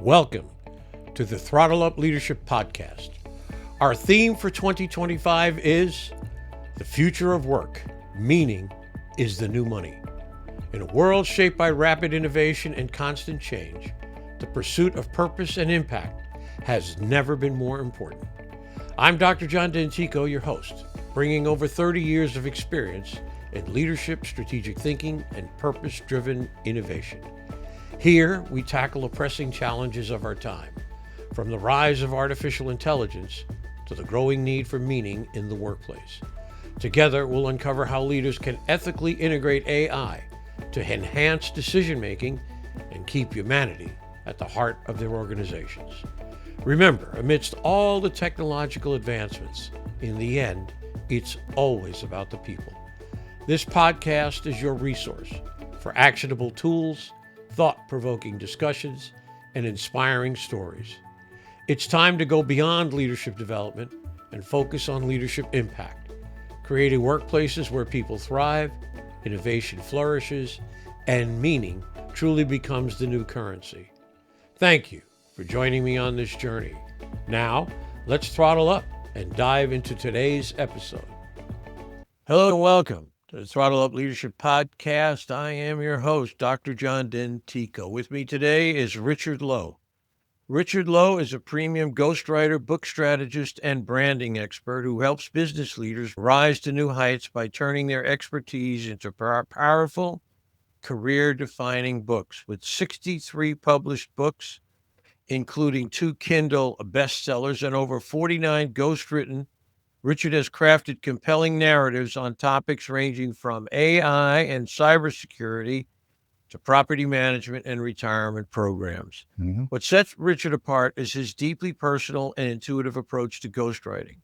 Welcome to the Throttle Up Leadership Podcast. Our theme for 2025 is the future of work. Meaning is the new money. In a world shaped by rapid innovation and constant change, the pursuit of purpose and impact has never been more important. I'm Dr. John Dentico, your host, bringing over 30 years of experience in leadership, strategic thinking, and purpose-driven innovation. Here, we tackle the pressing challenges of our time, from the rise of artificial intelligence to the growing need for meaning in the workplace. Together, we'll uncover how leaders can ethically integrate AI to enhance decision-making and keep humanity at the heart of their organizations. Remember, amidst all the technological advancements, in the end, it's always about the people. This podcast is your resource for actionable tools, thought-provoking discussions, and inspiring stories. It's time to go beyond leadership development and focus on leadership impact, creating workplaces where people thrive, innovation flourishes, and meaning truly becomes the new currency. Thank you for joining me on this journey. Now, let's throttle up and dive into today's episode. Hello and welcome to the Throttle Up Leadership Podcast. I am your host, Dr. John Dentico. With me today is Richard Lowe. Richard Lowe is a premium ghostwriter, book strategist, and branding expert who helps business leaders rise to new heights by turning their expertise into powerful, career-defining books. With 63 published books, including 2 Kindle bestsellers and over 49 ghostwritten, Richard has crafted compelling narratives on topics ranging from AI and cybersecurity to property management and retirement programs. What sets Richard apart is his deeply personal and intuitive approach to ghostwriting.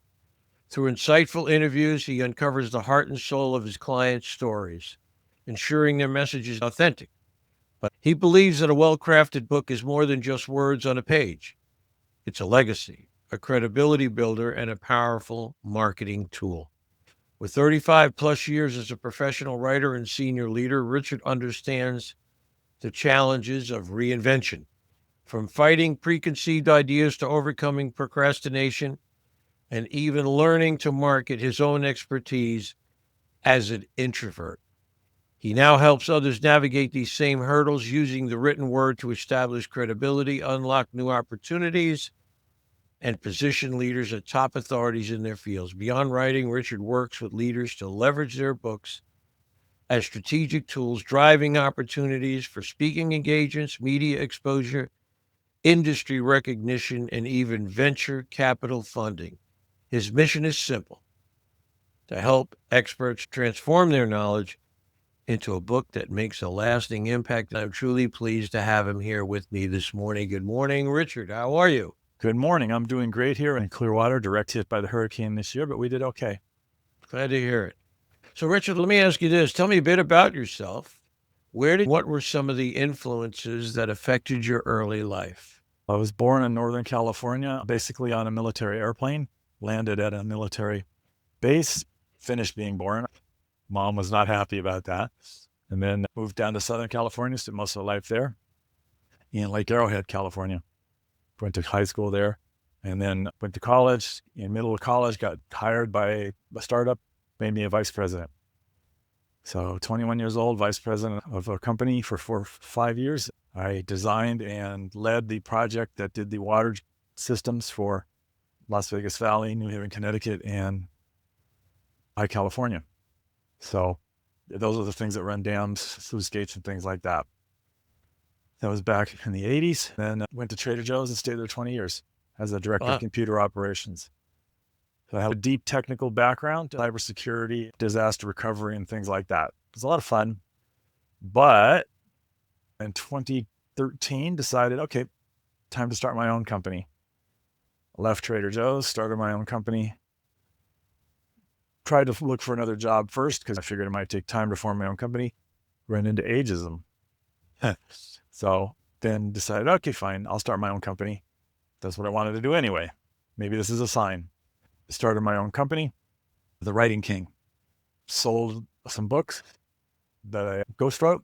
Through insightful interviews, he uncovers the heart and soul of his clients' stories, ensuring their message is authentic. But he believes that a well-crafted book is more than just words on a page. It's a legacy, a credibility builder, and a powerful marketing tool. With 35 plus years as a professional writer and senior leader, Richard understands the challenges of reinvention, from fighting preconceived ideas to overcoming procrastination, and even learning to market his own expertise as an introvert. He now helps others navigate these same hurdles using the written word to establish credibility, unlock new opportunities, and position leaders as top authorities in their fields. Beyond writing, Richard works with leaders to leverage their books as strategic tools, driving opportunities for speaking engagements, media exposure, industry recognition, and even venture capital funding. His mission is simple: to help experts transform their knowledge into a book that makes a lasting impact. I'm truly pleased to have him here with me this morning. Good morning, Richard. How are you? Good morning. I'm doing great here in Clearwater, direct hit by the hurricane this year, but we did okay. Glad to hear it. So, Richard, let me ask you this. Tell me a bit about yourself. What were some of the influences that affected your early life? I was born in Northern California, basically on a military airplane, landed at a military base, finished being born. Mom was not happy about that. And then moved down to Southern California, spent most of my life there in Lake Arrowhead, California. Went to high school there, and then went to college. In middle of college, got hired by a startup, made me a vice president. So 21 years old, vice president of a company for 5 years. I designed and led the project that did the water systems for Las Vegas Valley, New Haven, Connecticut, and California. So those are the things that run dams, sluice gates, and things like that. That was back in the 80s. Then went to Trader Joe's and stayed there 20 years as a director of computer operations. So I have a deep technical background, cybersecurity, disaster recovery, and things like that. It was a lot of fun. But in 2013, decided, okay, time to start my own company. Left Trader Joe's, started my own company. Tried to look for another job first because I figured it might take time to form my own company. Ran into ageism. So then decided, okay, fine, I'll start my own company. That's what I wanted to do anyway. Maybe this is a sign. Started my own company, The Writing King. Sold some books that I ghost wrote.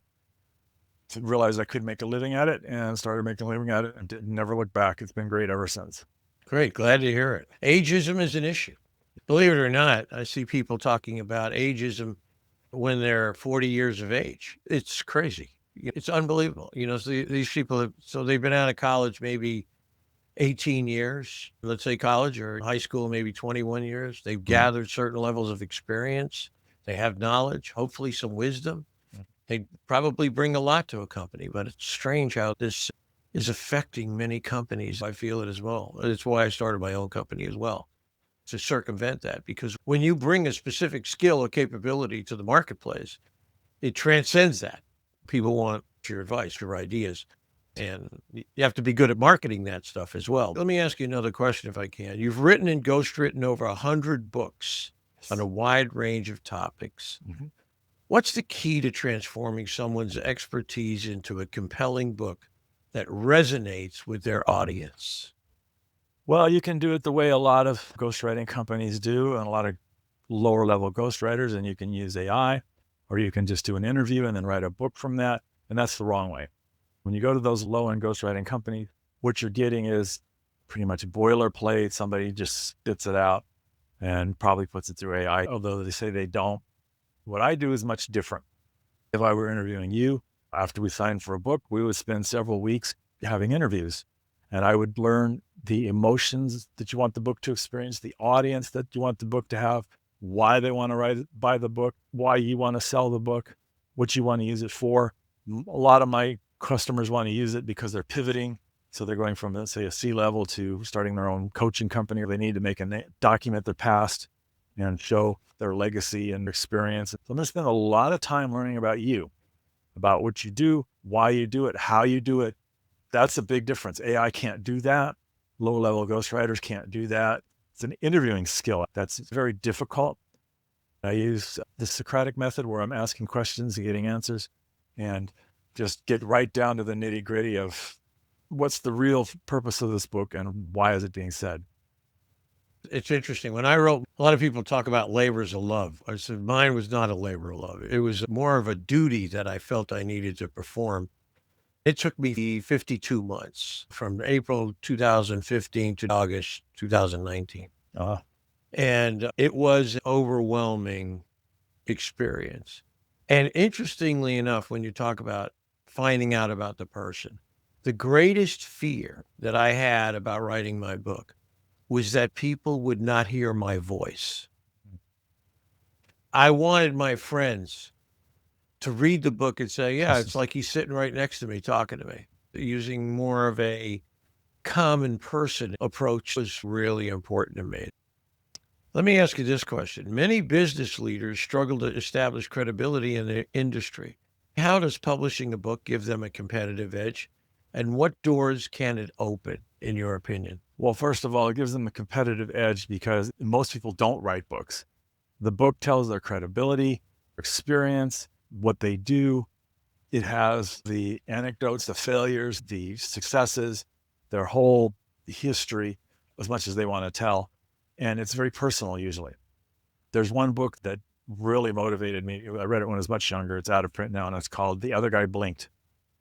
realized I could make a living at it and started making a living at it and never looked back. It's been great ever since. Great. Glad to hear it. Ageism is an issue. Believe it or not, I see people talking about ageism when they're 40 years of age. It's crazy. It's unbelievable. So these people they've been out of college maybe 18 years, let's say college or high school, maybe 21 years. They've gathered certain levels of experience. They have knowledge, hopefully some wisdom. They probably bring a lot to a company, but it's strange how this is affecting many companies. I feel it as well. That's why I started my own company as well, to circumvent that. Because when you bring a specific skill or capability to the marketplace, it transcends that. People want your advice, your ideas, and you have to be good at marketing that stuff as well. Let me ask you another question if I can. You've written and ghostwritten over 100 books on a wide range of topics. What's the key to transforming someone's expertise into a compelling book that resonates with their audience? Well, you can do it the way a lot of ghostwriting companies do and a lot of lower level ghostwriters, and you can use AI, or you can just do an interview and then write a book from that. And that's the wrong way. When you go to those low end ghostwriting companies, what you're getting is pretty much boilerplate. Somebody just spits it out and probably puts it through AI, although they say they don't. What I do is much different. If I were interviewing you, after we signed for a book, we would spend several weeks having interviews, and I would learn the emotions that you want the book to experience, the audience that you want the book to have, why they want to buy the book, why you want to sell the book, what you want to use it for. A lot of my customers want to use it because they're pivoting. So they're going from, let's say, a C-level to starting their own coaching company. They need to make document their past and show their legacy and experience. So I'm going to spend a lot of time learning about you, about what you do, why you do it, how you do it. That's a big difference. AI can't do that. Low-level ghostwriters can't do that. It's an interviewing skill that's very difficult. I use the Socratic method where I'm asking questions and getting answers and just get right down to the nitty-gritty of what's the real purpose of this book and why is it being said. It's interesting. When I wrote, a lot of people talk about labors of love. I said mine was not a labor of love. It was more of a duty that I felt I needed to perform. It took me 52 months from April 2015 to August 2019. And it was an overwhelming experience. And interestingly enough, when you talk about finding out about the person, the greatest fear that I had about writing my book was that people would not hear my voice. I wanted my friends to read the book and say, yeah, it's like he's sitting right next to me talking to me. Using more of a common person approach was really important to me. Let me ask you this question. Many business leaders struggle to establish credibility in their industry. How does publishing a book give them a competitive edge? And what doors can it open, in your opinion? Well, first of all, it gives them a competitive edge because most people don't write books. The book tells their credibility, experience, what they do. It has the anecdotes, the failures, the successes, their whole history, as much as they want to tell. And it's very personal usually. There's one book that really motivated me. I read it when I was much younger. It's out of print now, and it's called The Other Guy Blinked.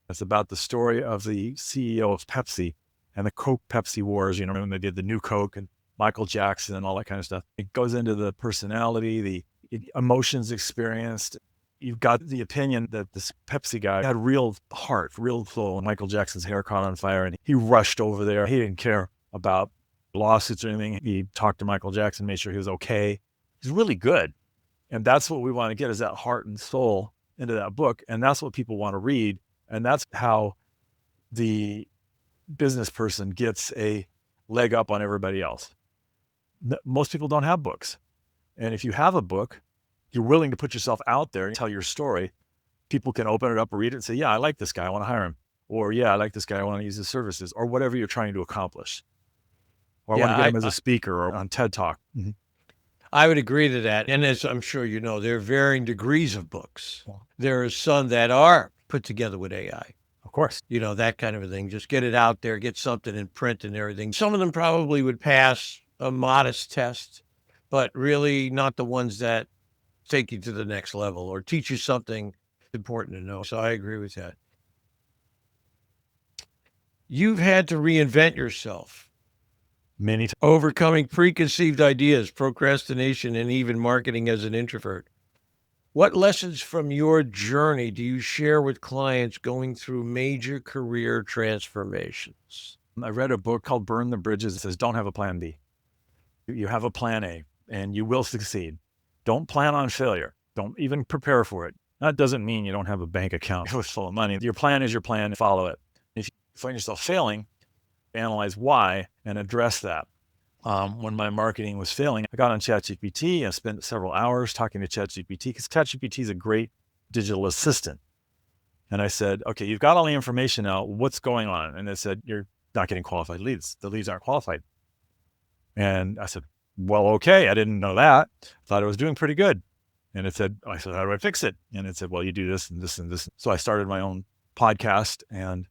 It's about the story of the CEO of Pepsi and the Coke Pepsi wars, when they did the new Coke and Michael Jackson and all that kind of stuff. It goes into the personality, the emotions experienced. You've got the opinion that this Pepsi guy had real heart, real soul. Michael Jackson's hair caught on fire and he rushed over there. He didn't care about lawsuits or anything. He talked to Michael Jackson, made sure he was okay. He's really good. And that's what we want to get, is that heart and soul into that book. And that's what people want to read. And that's how the business person gets a leg up on everybody else. Most people don't have books. And if you have a book, you're willing to put yourself out there and tell your story. People can open it up, read it and say, yeah, I like this guy, I want to hire him. Or yeah, I like this guy, I want to use his services, or whatever you're trying to accomplish. Or I want to get him as a speaker or on TED Talk. Mm-hmm. I would agree to that. And as I'm sure you know, there are varying degrees of books. There are some that are put together with AI. Of course. That kind of a thing. Just get it out there, get something in print and everything. Some of them probably would pass a modest test, but really not the ones that take you to the next level or teach you something important to know. So I agree with that. You've had to reinvent yourself, Many times. overcoming preconceived ideas, procrastination, and even marketing as an introvert. What lessons from your journey do you share with clients going through major career transformations? I read a book called Burn the Bridges. It says, don't have a plan B. You have a plan A and you will succeed. Don't plan on failure. Don't even prepare for it. That doesn't mean you don't have a bank account full of money. Your plan is your plan. Follow it. If you find yourself failing, analyze why and address that. When my marketing was failing, I got on ChatGPT and spent several hours talking to ChatGPT because ChatGPT is a great digital assistant. And I said, okay, you've got all the information now. What's going on? And it said, you're not getting qualified leads. The leads aren't qualified. And I said, well, okay, I didn't know that. Thought I was doing pretty good. And I said, how do I fix it? And it said, well, you do this and this and this. So I started my own podcast and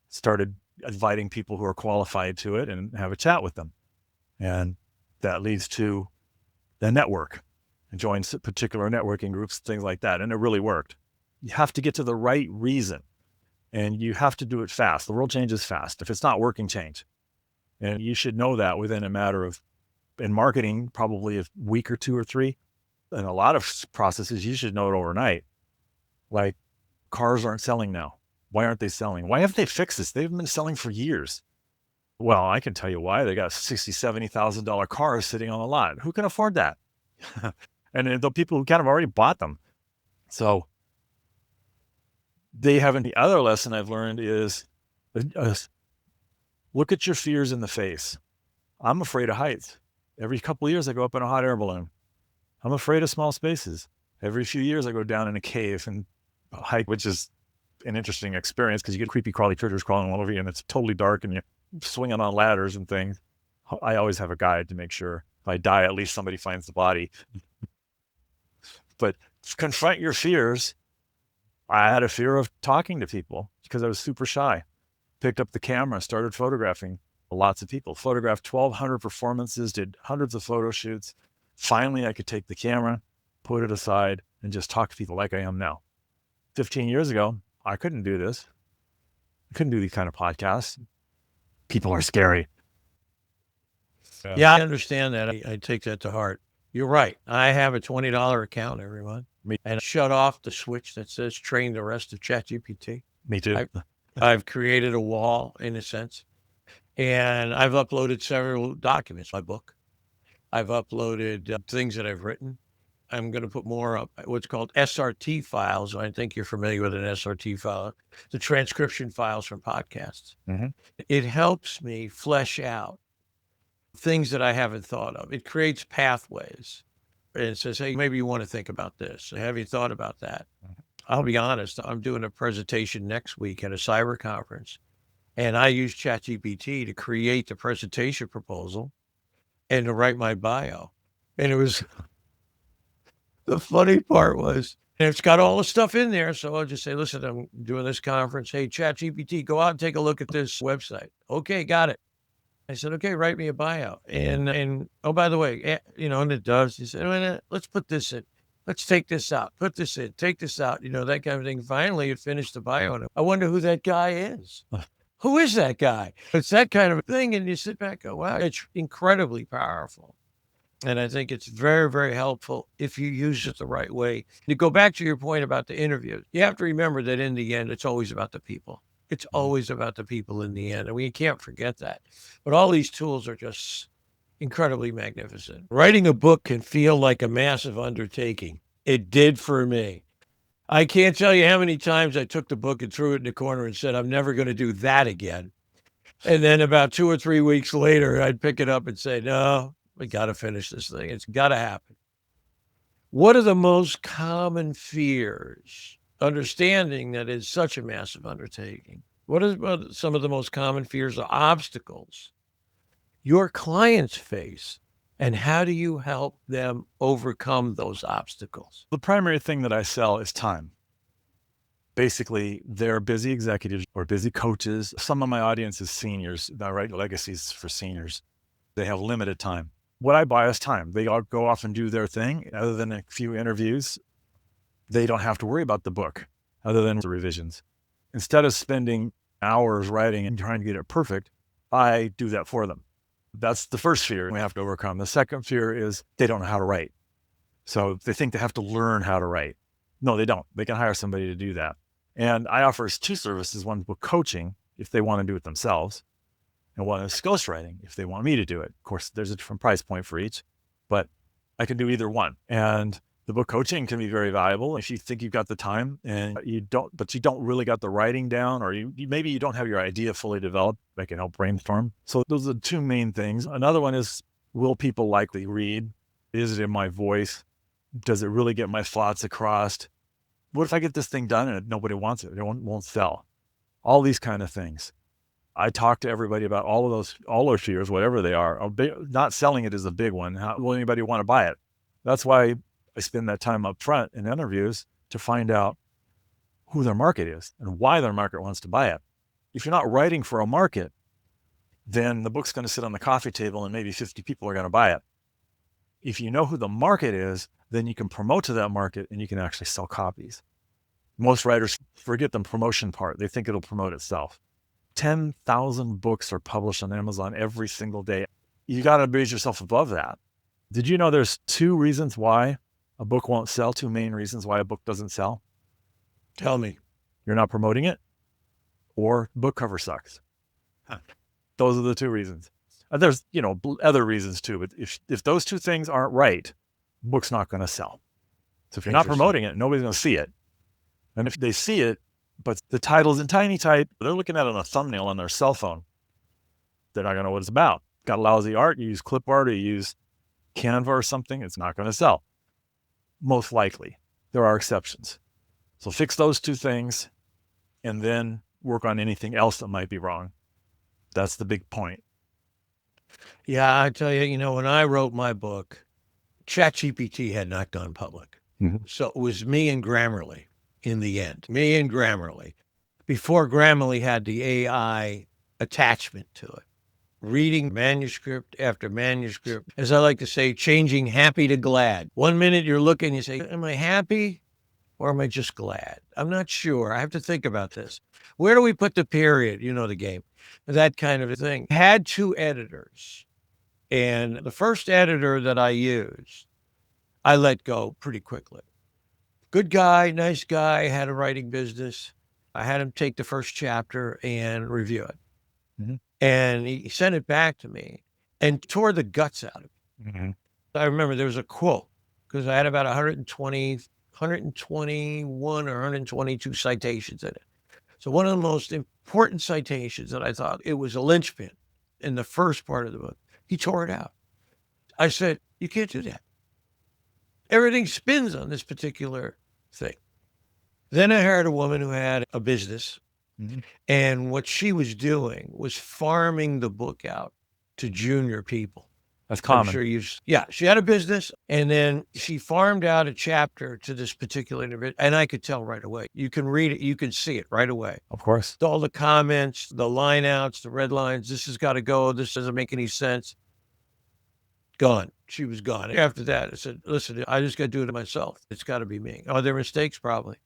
started inviting people who are qualified to it and have a chat with them. And that leads to the network and join particular networking groups, things like that. And it really worked. You have to get to the right reason and you have to do it fast. The world changes fast. If it's not working, change. And you should know that within a matter of, in marketing, probably a week or 2 or 3. In a lot of processes, you should know it overnight. Like cars aren't selling now. Why aren't they selling? Why haven't they fixed this? They've been selling for years. Well, I can tell you why. They got $60,000, $70,000 cars sitting on the lot. Who can afford that? And the people who kind of already bought them. So they haven't. The other lesson I've learned is look at your fears in the face. I'm afraid of heights. Every couple of years, I go up in a hot air balloon. I'm afraid of small spaces. Every few years, I go down in a cave and hike, which is an interesting experience because you get creepy crawly critters crawling all over you and it's totally dark and you're swinging on ladders and things. I always have a guide to make sure if I die, at least somebody finds the body. But confront your fears. I had a fear of talking to people because I was super shy. Picked up the camera, started photographing lots of people, photographed 1,200 performances, did hundreds of photo shoots. Finally, I could take the camera, put it aside, and just talk to people like I am now. 15 years ago, I couldn't do this. I couldn't do these kind of podcasts. People are scary. Yeah, I understand that. I take that to heart. You're right. I have a $20 account, everyone. And shut off the switch that says train the rest of ChatGPT. Me too. I've created a wall, in a sense. And I've uploaded several documents, my book. I've uploaded things that I've written. I'm going to put more up, what's called SRT files. I think you're familiar with an SRT file, the transcription files from podcasts. Mm-hmm. It helps me flesh out things that I haven't thought of. It creates pathways. And it says, hey, maybe you want to think about this. Have you thought about that? Mm-hmm. I'll be honest, I'm doing a presentation next week at a cyber conference. And I use ChatGPT to create the presentation proposal and to write my bio. And it was, the funny part was, and it's got all the stuff in there. So I'll just say, listen, I'm doing this conference. Hey, ChatGPT, go out and take a look at this website. Okay, got it. I said, okay, write me a bio. And oh, by the way, and it does. He said, let's put this in. Let's take this out. Put this in. Take this out. That kind of thing. Finally, it finished the bio. And I wonder who that guy is. Who is that guy? It's that kind of thing. And you sit back and go, wow, it's incredibly powerful. And I think it's very, very helpful if you use it the right way. To go back to your point about the interview, you have to remember that in the end, it's always about the people. It's always about the people in the end. And we can't forget that. But all these tools are just incredibly magnificent. Writing a book can feel like a massive undertaking. It did for me. I can't tell you how many times I took the book and threw it in the corner and said, I'm never going to do that again. And then about 2 or 3 weeks later, I'd pick it up and say, no, we got to finish this thing. It's got to happen. What are the most common fears? Understanding that it's such a massive undertaking. What are some of the most common fears or obstacles your clients face? And how do you help them overcome those obstacles? The primary thing that I sell is time. Basically, they're busy executives or busy coaches. Some of my audience is seniors. I write legacies for seniors. They have limited time. What I buy is time. They all go off and do their thing. Other than a few interviews, they don't have to worry about the book other than the revisions. Instead of spending hours writing and trying to get it perfect, I do that for them. That's the first fear we have to overcome. The second fear is they don't know how to write. So they think they have to learn how to write. No, they don't. They can hire somebody to do that. And I offer two services. One book coaching, if they want to do it themselves, and one is ghostwriting, if they want me to do it. Of course, there's a different price point for each, but I can do either one. And the book coaching can be very valuable if you think you've got the time and you don't really got the writing down, or maybe you don't have your idea fully developed. I can help brainstorm. So those are the two main things. Another one is, will people likely read? Is it in my voice? Does it really get my thoughts across? What if I get this thing done and nobody wants it? It won't sell. All these kind of things. I talk to everybody about all those fears, whatever they are. Not selling it is a big one. How will anybody want to buy it? That's why I spend that time up front in interviews to find out who their market is and why their market wants to buy it. If you're not writing for a market, then the book's going to sit on the coffee table and maybe 50 people are going to buy it. If you know who the market is, then you can promote to that market and you can actually sell copies. Most writers forget the promotion part. They think it'll promote itself. 10,000 books are published on Amazon every single day. You got to raise yourself above that. Did you know there's two reasons why a book won't sell? Two main reasons why a book doesn't sell? Tell me. You're not promoting it, or book cover sucks. Those are the two reasons. There's, other reasons too, but if those two things aren't right, the book's not going to sell. So if you're not promoting it, nobody's going to see it. And if they see it, but the title's in tiny type, they're looking at it on a thumbnail on their cell phone, they're not going to know what it's about. Got lousy art, you use clip art, or you use Canva or something, it's not going to sell. Most likely. There are exceptions. So fix those two things and then work on anything else that might be wrong. That's the big point. Yeah, I tell you, when I wrote my book, ChatGPT had not gone public. Mm-hmm. So it was me and Grammarly in the end. Me and Grammarly. Before Grammarly had the AI attachment to it. Reading manuscript after manuscript. As I like to say, changing happy to glad. 1 minute you're looking, you say, am I happy or am I just glad? I'm not sure. I have to think about this. Where do we put the period? You know the game. That kind of a thing. Had two editors. And the first editor that I used, I let go pretty quickly. Good guy, nice guy, had a writing business. I had him take the first chapter and review it. Mm-hmm. And he sent it back to me and tore the guts out of it. Mm-hmm. I remember there was a quote, because I had about 121 or 122 citations in it. So one of the most important citations that I thought, it was a linchpin in the first part of the book. He tore it out. I said, you can't do that. Everything spins on this particular thing. Then I hired a woman who had a business. Mm-hmm. And what she was doing was farming the book out to junior people. That's common. I'm sure she had a business, and then she farmed out a chapter to this particular individual, and I could tell right away. You can read it, you can see it right away. Of course. All the comments, the line outs, the red lines, this has got to go, this doesn't make any sense. Gone. She was gone. After that, I said, listen, I just got to do it myself. It's got to be me. Are there mistakes? Probably.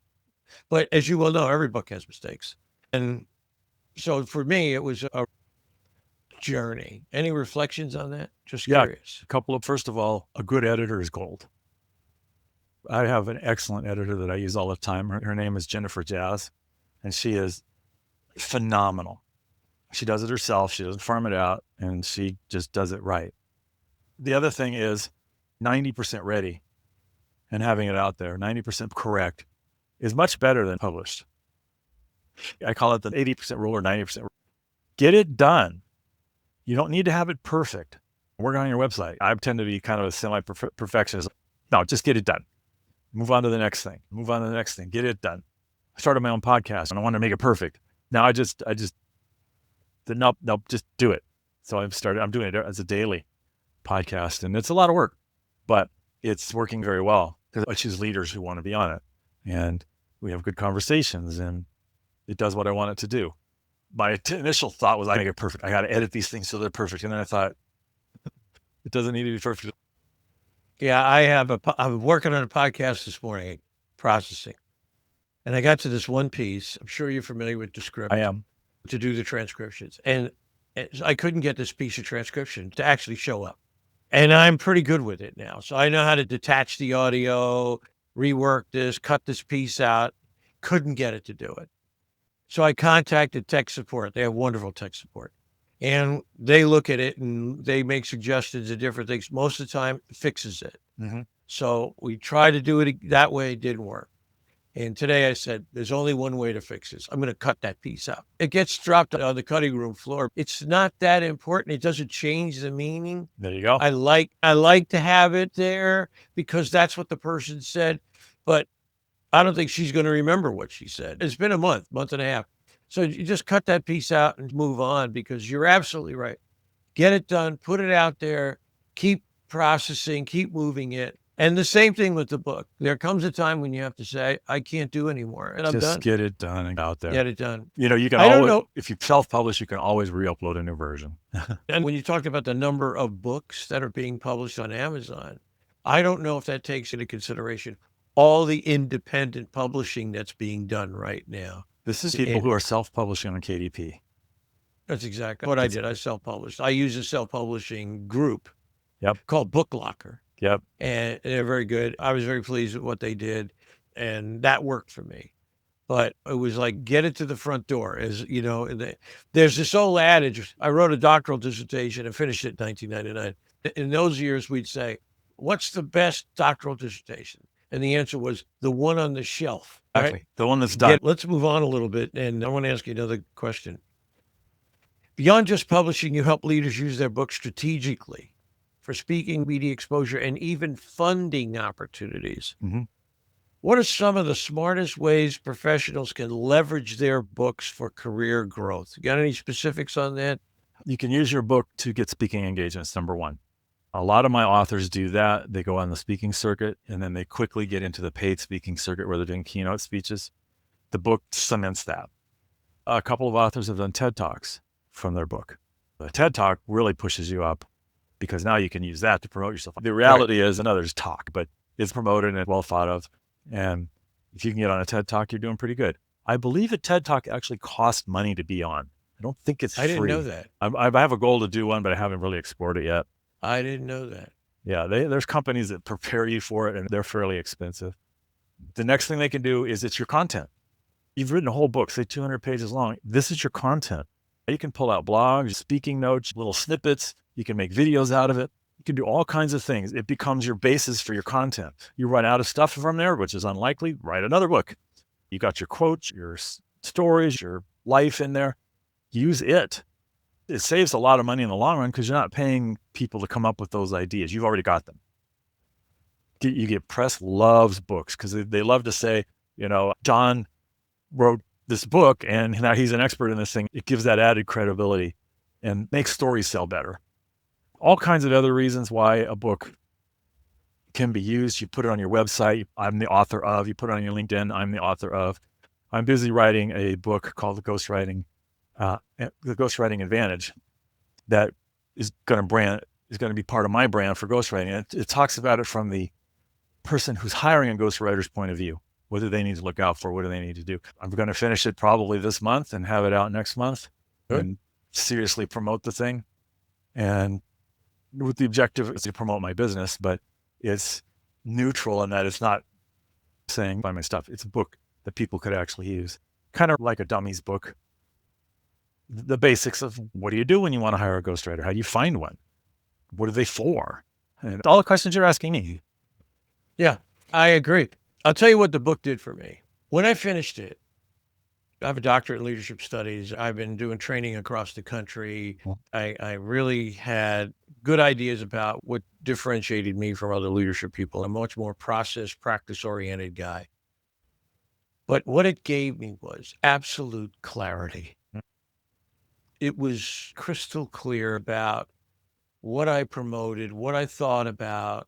But as you well know, every book has mistakes. And so for me, it was a journey. Any reflections on that? Just curious. First of all, a good editor is gold. I have an excellent editor that I use all the time. Her name is Jennifer Jazz, and she is phenomenal. She does it herself. She doesn't farm it out, and she just does it right. The other thing is 90% ready and having it out there, 90% correct, is much better than published. I call it the 80% rule or 90% rule. Get it done. You don't need to have it perfect. Work on your website. I tend to be kind of a semi-perfectionist. No, just get it done. Move on to the next thing. Get it done. I started my own podcast and I want to make it perfect. Now I just nope, just do it. So I'm doing it as a daily podcast, and it's a lot of work, but it's working very well because I choose leaders who want to be on it, and we have good conversations, and it does what I want it to do. My initial thought was I make it perfect. I got to edit these things so they're perfect. And then I thought, it doesn't need to be perfect. Yeah, I'm working on a podcast this morning, processing. And I got to this one piece. I'm sure you're familiar with description. I am. to do the transcriptions. And I couldn't get this piece of transcription to actually show up. And I'm pretty good with it now. So I know how to detach the audio, rework this, cut this piece out. Couldn't get it to do it. So I contacted tech support. They have wonderful tech support. And they look at it and they make suggestions of different things. Most of the time, it fixes it. Mm-hmm. So we tried to do it that way. It didn't work. And today I said, there's only one way to fix this. I'm going to cut that piece out. It gets dropped on the cutting room floor. It's not that important. It doesn't change the meaning. There you go. I like to have it there because that's what the person said, but I don't think she's going to remember what she said. It's been a month and a half. So you just cut that piece out and move on because you're absolutely right. Get it done, put it out there, keep processing, keep moving it. And the same thing with the book. There comes a time when you have to say, I can't do anymore. And I'm done. Just get it done and out there. Get it done. You can always, if you self-publish, you can always re-upload a new version. And when you talked about the number of books that are being published on Amazon, I don't know if that takes into consideration all the independent publishing that's being done right now. This is people who are self-publishing on KDP. That's exactly what I did. I self-published. I use a self-publishing group called Book Locker. Yep. And they're very good. I was very pleased with what they did, and that worked for me. But it was like, get it to the front door. As you know, there's this old adage. I wrote a doctoral dissertation and finished it in 1999. In those years, we'd say, what's the best doctoral dissertation? And the answer was the one on the shelf. Exactly. Right? The one that's done. Let's move on a little bit. And I want to ask you another question. Beyond just publishing, you help leaders use their books strategically for speaking, media exposure, and even funding opportunities. Mm-hmm. What are some of the smartest ways professionals can leverage their books for career growth? You got any specifics on that? You can use your book to get speaking engagements, number one. A lot of my authors do that. They go on the speaking circuit, and then they quickly get into the paid speaking circuit where they're doing keynote speeches. The book cements that. A couple of authors have done TED Talks from their book. The TED Talk really pushes you up because now you can use that to promote yourself. The reality is, and others talk, but it's promoted and well thought of. And if you can get on a TED Talk, you're doing pretty good. I believe a TED Talk actually costs money to be on. I don't think it's free. I didn't know that. I have a goal to do one, but I haven't really explored it yet. I didn't know that. Yeah, there's companies that prepare you for it, and they're fairly expensive. The next thing they can do is it's your content. You've written a whole book, say 200 pages long. This is your content. You can pull out blogs, speaking notes, little snippets. You can make videos out of it. You can do all kinds of things. It becomes your basis for your content. You run out of stuff from there, which is unlikely, write another book. You got your quotes, your stories, your life in there. Use it. It saves a lot of money in the long run because you're not paying people to come up with those ideas. You've already got them. You get press loves books because they love to say, John wrote this book and now he's an expert in this thing. It gives that added credibility and makes stories sell better. All kinds of other reasons why a book can be used. You put it on your website. I'm the author of. You put it on your LinkedIn. I'm the author of. I'm busy writing a book called The Ghostwriting Advantage that is going to be part of my brand for ghostwriting. It talks about it from the person who's hiring a ghostwriter's point of view. What do they need to look out for? What do they need to do? I'm going to finish it probably this month and have it out next month. Good. And seriously promote the thing. And with the objective is to promote my business, but it's neutral in that it's not saying buy my stuff. It's a book that people could actually use. Kind of like a dummies book. The basics of what do you do when you want to hire a ghostwriter? How do you find one? What are they for? And all the questions you're asking me. Yeah, I agree. I'll tell you what the book did for me. When I finished it, I have a doctorate in leadership studies. I've been doing training across the country. I really had good ideas about what differentiated me from other leadership people. I'm a much more process, practice-oriented guy. But what it gave me was absolute clarity. It was crystal clear about what I promoted, what I thought about,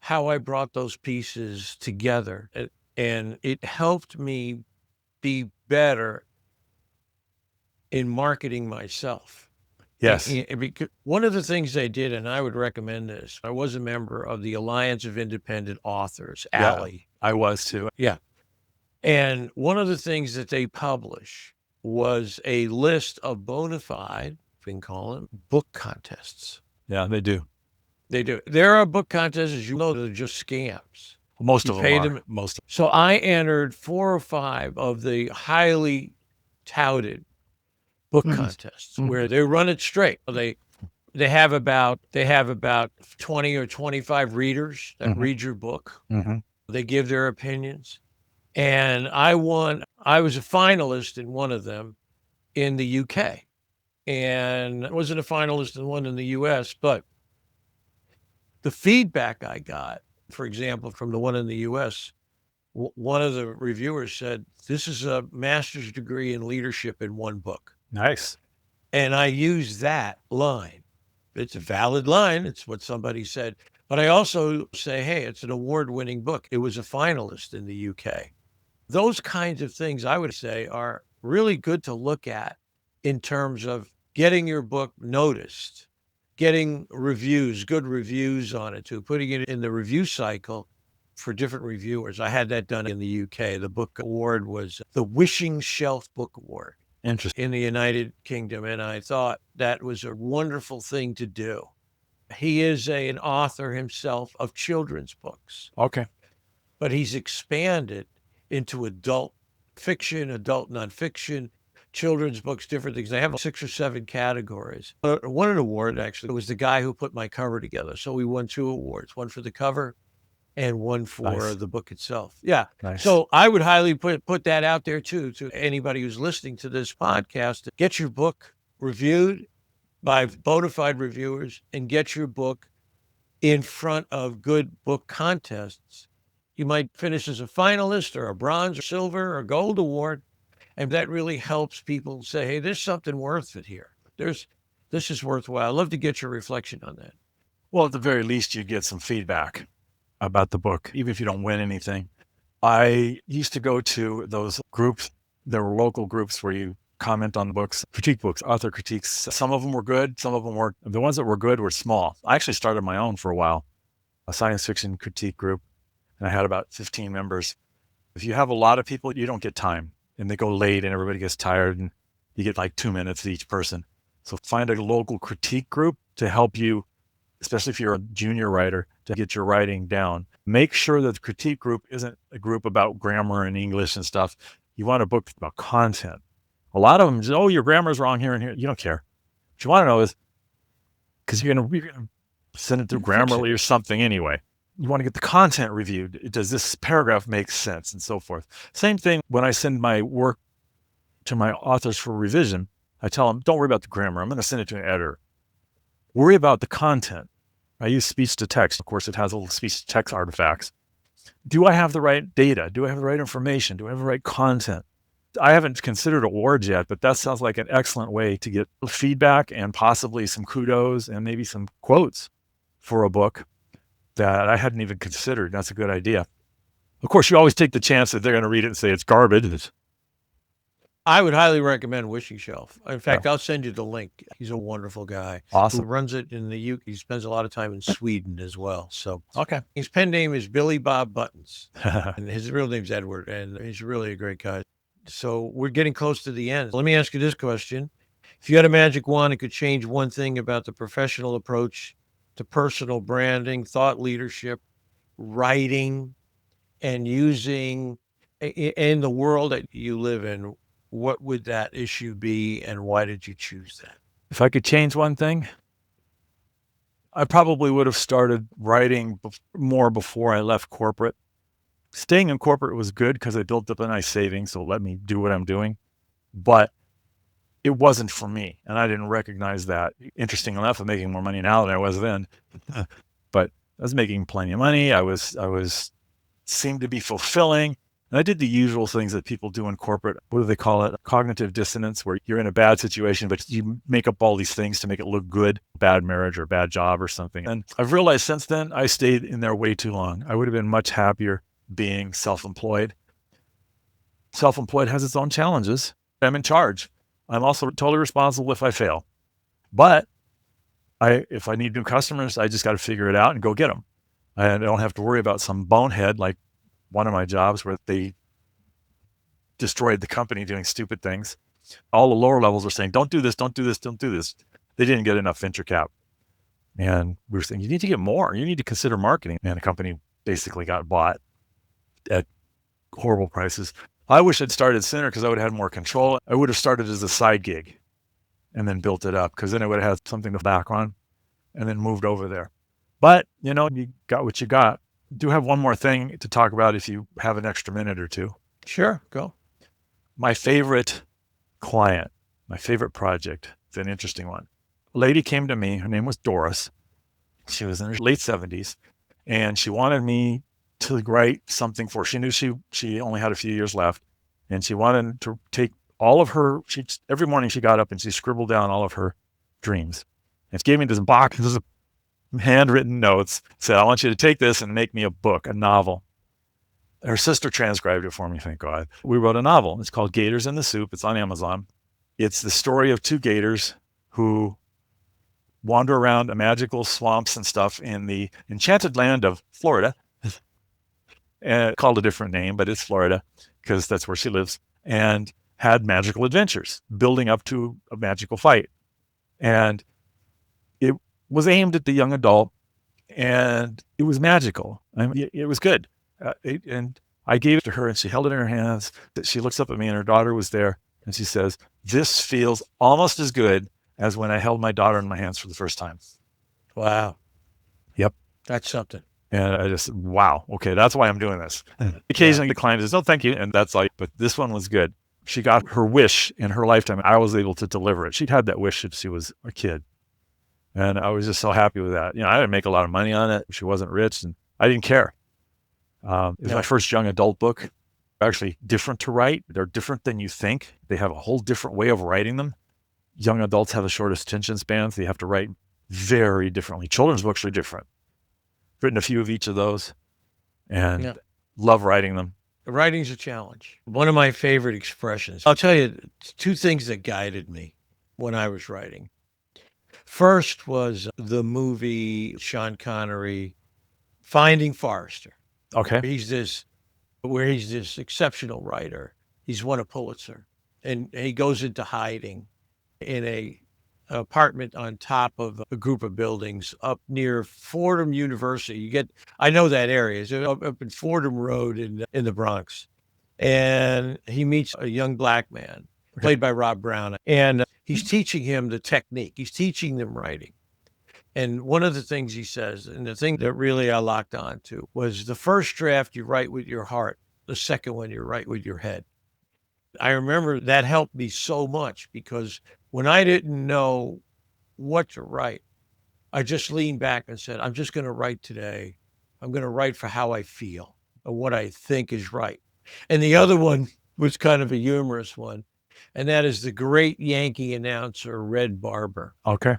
how I brought those pieces together. And it helped me be better in marketing myself. Yes. Because one of the things I did, and I would recommend this, I was a member of the Alliance of Independent Authors, ALLI. I was too. Yeah. And one of the things that they publish was a list of bona fide, if we can call them, book contests. Yeah, they do. They do. There are book contests, as you know, that are just scams. Most You of pay them are. them. So I entered 4 or 5 of the highly touted book contests where they run it straight. They have about 20 or 25 readers that read your book. They give their opinions. And I won. I was a finalist in one of them in the UK. And I wasn't a finalist in one in the US, but the feedback I got, for example, from the one in the US, one of the reviewers said, this is a master's degree in leadership in one book. Nice. And I use that line. It's a valid line. It's what somebody said. But I also say, hey, it's an award-winning book. It was a finalist in the UK. Those kinds of things, I would say, are really good to look at in terms of getting your book noticed, getting reviews, good reviews on it too, putting it in the review cycle for different reviewers. I had that done in the UK. The book award was the Wishing Shelf Book Award. Interesting. In the United Kingdom. And I thought that was a wonderful thing to do. He is an author himself of children's books. Okay. But he's expanded into adult fiction, adult nonfiction, children's books, different things. They have 6 or 7 categories. I won an award, actually. It was the guy who put my cover together. So we won 2 awards, one for the cover and one for the book itself. Yeah. Nice. So I would highly put that out there too, to anybody who's listening to this podcast. Get your book reviewed by bona fide reviewers and get your book in front of good book contests. You might finish as a finalist or a bronze or silver or gold award. And that really helps people say, hey, there's something worth it here. This is worthwhile. I'd love to get your reflection on that. Well, at the very least, you get some feedback about the book, even if you don't win anything. I used to go to those groups. There were local groups where you comment on the books, critique books, author critiques. Some of them were good. Some of them weren't. The ones that were good were small. I actually started my own for a while, a science fiction critique group, and I had about 15 members. If you have a lot of people, you don't get time, and they go late and everybody gets tired, and you get like 2 minutes each person. So find a local critique group to help you, especially if you're a junior writer, to get your writing down. Make sure that the critique group isn't a group about grammar and English and stuff. You want a book about content. A lot of them just, oh, your grammar's wrong here and here. You don't care. What you want to know is, because you're going to send it through Grammarly or something anyway. You want to get the content reviewed. Does this paragraph make sense, and so forth. Same thing when I send my work to my authors for revision. I tell them, don't worry about the grammar. I'm going to send it to an editor. Worry about the content. I use speech to text. Of course, it has little speech to text artifacts. Do I have the right data? Do I have the right information? Do I have the right content? I haven't considered awards yet, but that sounds like an excellent way to get feedback and possibly some kudos and maybe some quotes for a book that I hadn't even considered. That's a good idea. Of course, you always take the chance that they're going to read it and say it's garbage. I would highly recommend Wishing Shelf. In fact, I'll send you the link. He's a wonderful guy. Awesome. Who runs it in the UK. He spends a lot of time in Sweden as well. So Okay. his pen name is Billy Bob Buttons, and his real name's Edward, and he's really a great guy. So we're getting close to the end. Let me ask you this question. If you had a magic wand, it could change one thing about the professional approach to personal branding, thought leadership, writing, and using in the world that you live in, what would that issue be, and why did you choose that? If I could change one thing, I probably would have started writing more before I left corporate. Staying in corporate was good because I built up a nice savings, so it let me do what I'm doing. But it wasn't for me, and I didn't recognize that. Interesting enough, I'm making more money now than I was then. But I was making plenty of money. I was seemed to be fulfilling. And I did the usual things that people do in corporate. What do they call it? Cognitive dissonance, where you're in a bad situation, but you make up all these things to make it look good, bad marriage or bad job or something. And I've realized since then, I stayed in there way too long. I would have been much happier being self-employed. Self-employed has its own challenges. I'm in charge. I'm also totally responsible if I fail. But if I need new customers, I just got to figure it out and go get them. I don't have to worry about some bonehead like one of my jobs where they destroyed the company doing stupid things. All the lower levels were saying, don't do this, don't do this, don't do this. They didn't get enough venture cap. And we were saying, you need to get more. You need to consider marketing. And the company basically got bought at horrible prices. I wish I'd started sooner because I would have had more control. I would have started as a side gig and then built it up, because then I would have had something to back on and then moved over there. But, you got what you got. I do have one more thing to talk about if you have an extra minute or two. Sure, go. My favorite client, my favorite project, it's an interesting one. A lady came to me. Her name was Doris. She was in her late 70s, and she wanted me to write something for her. She knew she only had a few years left, and she wanted to take all of her, every morning she got up and she scribbled down all of her dreams. And she gave me this box, this is handwritten notes, said, I want you to take this and make me a book, a novel. Her sister transcribed it for me, thank God. We wrote a novel. It's called Gators in the Soup. It's on Amazon. It's the story of two gators who wander around the magical swamps and stuff in the enchanted land of Florida. And called a different name, but it's Florida because that's where she lives, and had magical adventures building up to a magical fight. And it was aimed at the young adult, and it was magical. I mean, it was good. And I gave it to her, and she held it in her hands. She looks up at me, and her daughter was there, and she says, this feels almost as good as when I held my daughter in my hands for the first time. Wow. Yep. That's something. And I just, wow, okay, that's why I'm doing this. Occasionally the client says, no, thank you. And that's like, but this one was good. She got her wish in her lifetime. I was able to deliver it. She'd had that wish since she was a kid. And I was just so happy with that. I didn't make a lot of money on it. She wasn't rich, and I didn't care. It was my first young adult book. They're actually different to write. They're different than you think. They have a whole different way of writing them. Young adults have the shortest attention spans. They have to write very differently. Children's books are different. Written a few of each of those, and love writing them. Writing's a challenge. One of my favorite expressions. I'll tell you two things that guided me when I was writing. First was the movie Sean Connery, Finding Forrester. Okay. He's this exceptional writer. He's won a Pulitzer, and he goes into hiding in an apartment on top of a group of buildings up near Fordham University. I know that area. It's up in Fordham Road in the Bronx. And he meets a young black man played by Rob Brown. And he's teaching him the technique. He's teaching them writing. And one of the things he says, and the thing that really I locked on to, was the first draft you write with your heart. The second one you write with your head. I remember that helped me so much, because when I didn't know what to write, I just leaned back and said, I'm just going to write today. I'm going to write for how I feel or what I think is right. And the other one was kind of a humorous one, and that is the great Yankee announcer, Red Barber. Okay.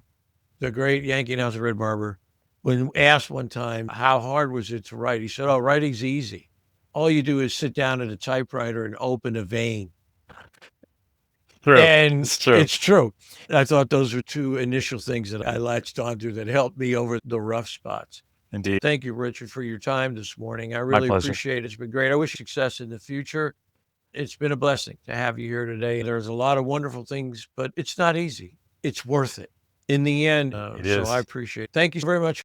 The great Yankee announcer, Red Barber, when asked one time, how hard was it to write? He said, oh, writing's easy. All you do is sit down at a typewriter and open a vein. True. And it's true. It's true. I thought those were two initial things that I latched onto that helped me over the rough spots. Indeed. Thank you, Richard, for your time this morning. I really appreciate it. It's been great. I wish you success in the future. It's been a blessing to have you here today. There's a lot of wonderful things, but it's not easy. It's worth it in the end. It is. So I appreciate it. Thank you very much.